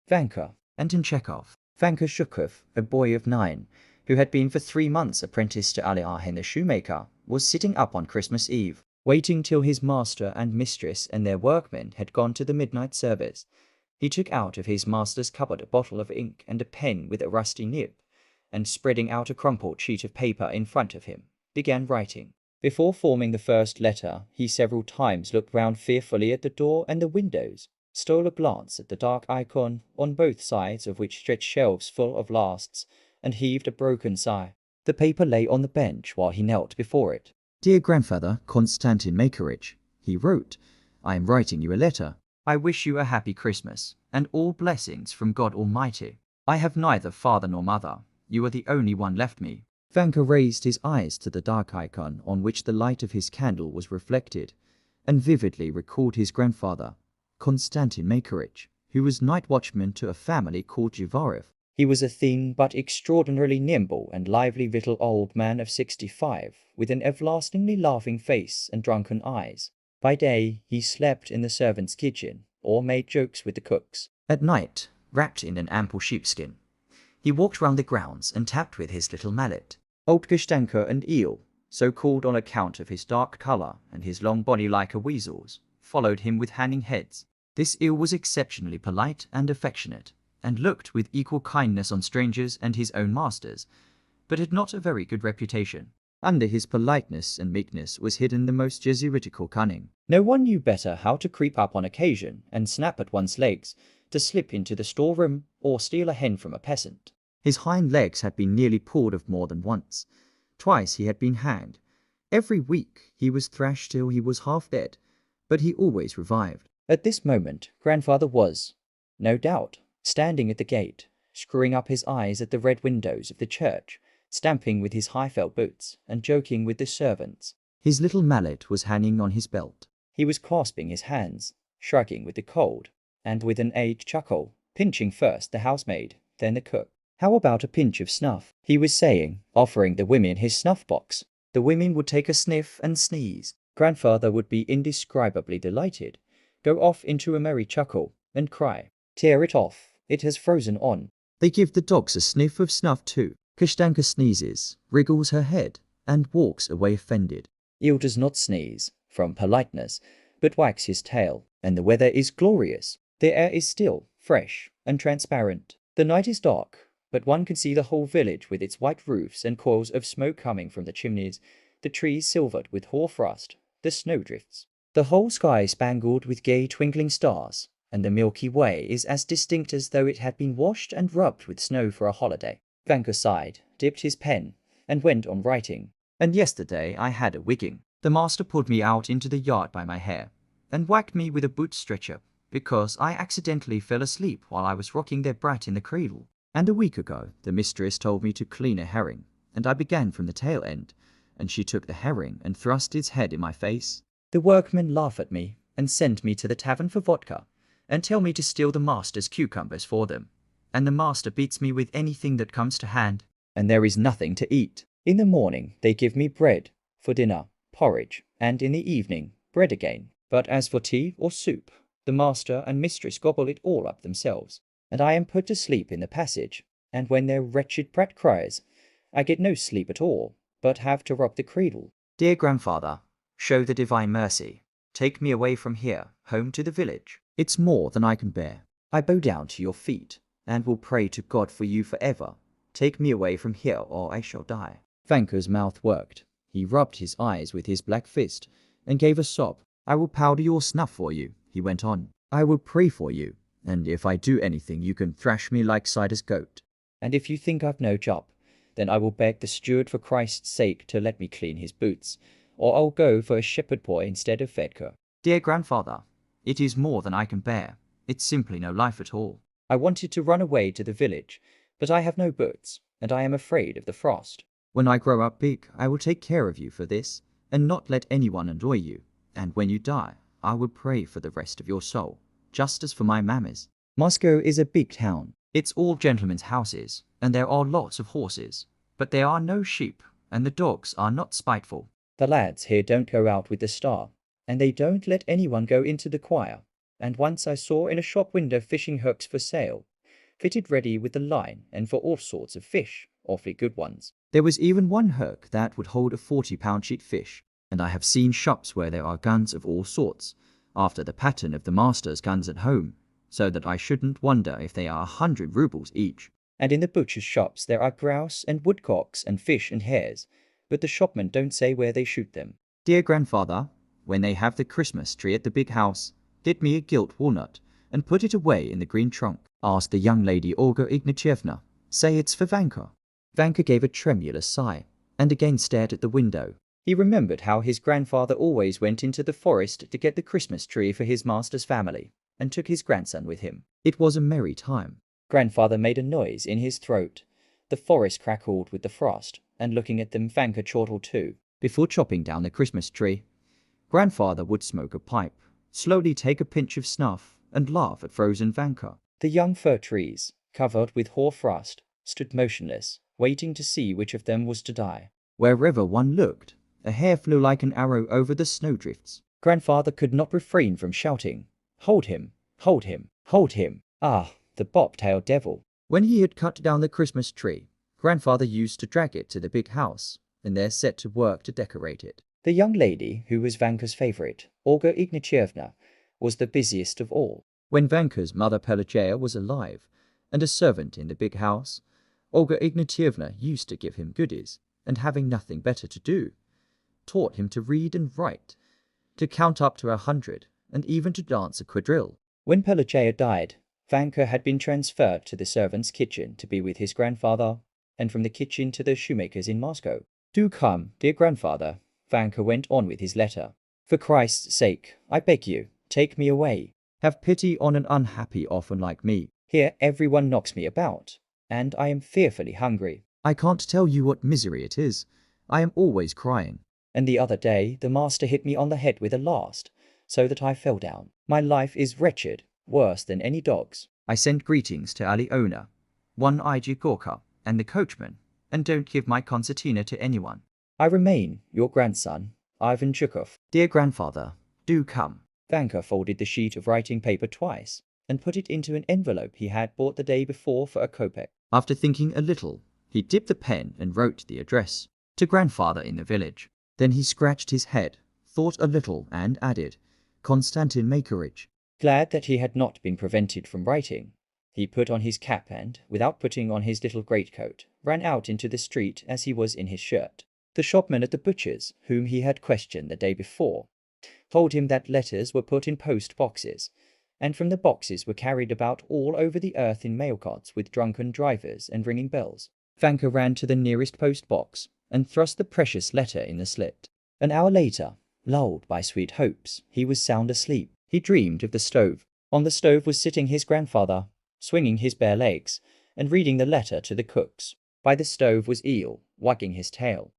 Vanka, Anton Chekhov. Vanka Zhukov, a boy of 9, who had been for 3 months apprenticed to Orphan the shoemaker, was sitting up on Christmas Eve, waiting till his master and mistress and their workmen had gone to the midnight service. He took out of his master's cupboard a bottle of ink and a pen with a rusty nib, and spreading out a crumpled sheet of paper in front of him, began writing. Before forming the first letter, he several times looked round fearfully at the door and the windows, stole a glance at the dark icon, on both sides of which stretched shelves full of lasts, and heaved a broken sigh. The paper lay on the bench while he knelt before it. "Dear Grandfather Konstantin Makarich," he wrote, "I am writing you a letter. I wish you a happy Christmas, and all blessings from God Almighty. I have neither father nor mother. You are the only one left me." Vanka raised his eyes to the dark icon on which the light of his candle was reflected, and vividly recalled his grandfather, Konstantin Makarich, who was night watchman to a family called Zhivarev. He was a thin but extraordinarily nimble and lively little old man of 65, with an everlastingly laughing face and drunken eyes. By day, he slept in the servants' kitchen, or made jokes with the cooks. At night, wrapped in an ample sheepskin, he walked round the grounds and tapped with his little mallet. Old Kashtanka and Eel, so called on account of his dark colour and his long body like a weasel's, followed him with hanging heads. This Eel was exceptionally polite and affectionate, and looked with equal kindness on strangers and his own masters, but had not a very good reputation. Under his politeness and meekness was hidden the most Jesuitical cunning. No one knew better how to creep up on occasion and snap at one's legs, to slip into the storeroom, or steal a hen from a peasant. His hind legs had been nearly pulled off more than once. Twice he had been hanged. Every week he was thrashed till he was half dead, but he always revived. At this moment grandfather was, no doubt, standing at the gate, screwing up his eyes at the red windows of the church, stamping with his high felt boots, and joking with the servants. His little mallet was hanging on his belt. He was clasping his hands, shrugging with the cold, and with an aged chuckle, pinching first the housemaid, then the cook. "How about a pinch of snuff?" he was saying, offering the women his snuff box. The women would take a sniff and sneeze. Grandfather would be indescribably delighted, go off into a merry chuckle, and cry, "Tear it off, it has frozen on." They give the dogs a sniff of snuff too. Kashtanka sneezes, wriggles her head, and walks away offended. Eel does not sneeze, from politeness, but wags his tail, and the weather is glorious. The air is still, fresh, and transparent. The night is dark, but one can see the whole village with its white roofs and coils of smoke coming from the chimneys, the trees silvered with hoar-frost, the snowdrifts. The whole sky spangled with gay twinkling stars, and the Milky Way is as distinct as though it had been washed and rubbed with snow for a holiday. Vanka sighed, dipped his pen, and went on writing. "And yesterday I had a wigging. The master pulled me out into the yard by my hair, and whacked me with a boot stretcher, because I accidentally fell asleep while I was rocking their brat in the cradle. And a week ago the mistress told me to clean a herring, and I began from the tail end, and she took the herring and thrust its head in my face. The workmen laugh at me, and send me to the tavern for vodka, and tell me to steal the master's cucumbers for them. And the master beats me with anything that comes to hand, and there is nothing to eat. In the morning they give me bread, for dinner, porridge, and in the evening, bread again. But as for tea or soup, the master and mistress gobble it all up themselves, and I am put to sleep in the passage, and when their wretched brat cries, I get no sleep at all, but have to rock the cradle. Dear grandfather, show the divine mercy. Take me away from here, home to the village. It's more than I can bear. I bow down to your feet, and will pray to God for you forever. Take me away from here, or I shall die." Vanka's mouth worked. He rubbed his eyes with his black fist, and gave a sob. "I will powder your snuff for you," he went on. "I will pray for you, and if I do anything you can thrash me like Cider's goat. And if you think I've no job, then I will beg the steward for Christ's sake to let me clean his boots, or I'll go for a shepherd boy instead of Fedka. Dear grandfather, it is more than I can bear. It's simply no life at all. I wanted to run away to the village, but I have no boots, and I am afraid of the frost. When I grow up big, I will take care of you for this, and not let anyone annoy you. And when you die, I will pray for the rest of your soul, just as for my mamma's. Moscow is a big town. It's all gentlemen's houses, and there are lots of horses, but there are no sheep, and the dogs are not spiteful. The lads here don't go out with the star, and they don't let anyone go into the choir. And once I saw in a shop window fishing hooks for sale, fitted ready with the line and for all sorts of fish, awfully good ones. There was even one hook that would hold a 40-pound sheet fish, and I have seen shops where there are guns of all sorts, after the pattern of the master's guns at home, so that I shouldn't wonder if they are 100 rubles each. And in the butcher's shops there are grouse and woodcocks and fish and hares, but the shopmen don't say where they shoot them. Dear grandfather, when they have the Christmas tree at the big house, get me a gilt walnut and put it away in the green trunk. Ask the young lady Olga Ignatyevna. Say it's for Vanka. Vanka gave a tremulous sigh and again stared at the window. He remembered how his grandfather always went into the forest to get the Christmas tree for his master's family and took his grandson with him. It was a merry time. Grandfather made a noise in his throat. The forest crackled with the frost, and looking at them Vanka chortled too. Before chopping down the Christmas tree, grandfather would smoke a pipe, slowly take a pinch of snuff, and laugh at frozen Vanka. The young fir trees, covered with hoar frost, stood motionless, waiting to see which of them was to die. Wherever one looked, a hare flew like an arrow over the snowdrifts. Grandfather could not refrain from shouting, "Hold him! Hold him! Hold him!" Ah, the bobtailed devil! When he had cut down the Christmas tree, grandfather used to drag it to the big house, and there set to work to decorate it. The young lady, who was Vanka's favorite, Olga Ignatyevna, was the busiest of all. When Vanka's mother Pelageya was alive, and a servant in the big house, Olga Ignatyevna used to give him goodies, and having nothing better to do, taught him to read and write, to count up to 100, and even to dance a quadrille. When Pelageya died, Vanka had been transferred to the servants' kitchen to be with his grandfather, and from the kitchen to the shoemaker's in Moscow. Do come, dear grandfather, Vanka went on with his letter. For Christ's sake, I beg you, take me away. Have pity on an unhappy orphan like me. Here everyone knocks me about, and I am fearfully hungry. I can't tell you what misery it is. I am always crying. And the other day the master hit me on the head with a last, so that I fell down. My life is wretched, worse than any dog's. I send greetings to Aliona, one-eyed Yegorka, and the coachman, and don't give my concertina to anyone. I remain, your grandson, Ivan Zhukov. Dear grandfather, do come. Vanka folded the sheet of writing paper twice, and put it into an envelope he had bought the day before for a kopeck. After thinking a little, he dipped the pen and wrote the address, to grandfather in the village. Then he scratched his head, thought a little, and added, Konstantin Makarich. Glad that he had not been prevented from writing, he put on his cap and, without putting on his little greatcoat, ran out into the street as he was in his shirt. The shopman at the butcher's, whom he had questioned the day before, told him that letters were put in post boxes, and from the boxes were carried about all over the earth in mail carts with drunken drivers and ringing bells. Vanka ran to the nearest post box and thrust the precious letter in the slit. An hour later, lulled by sweet hopes, he was sound asleep. He dreamed of the stove. On the stove was sitting his grandfather, swinging his bare legs, and reading the letter to the cooks. By the stove was Eel, wagging his tail.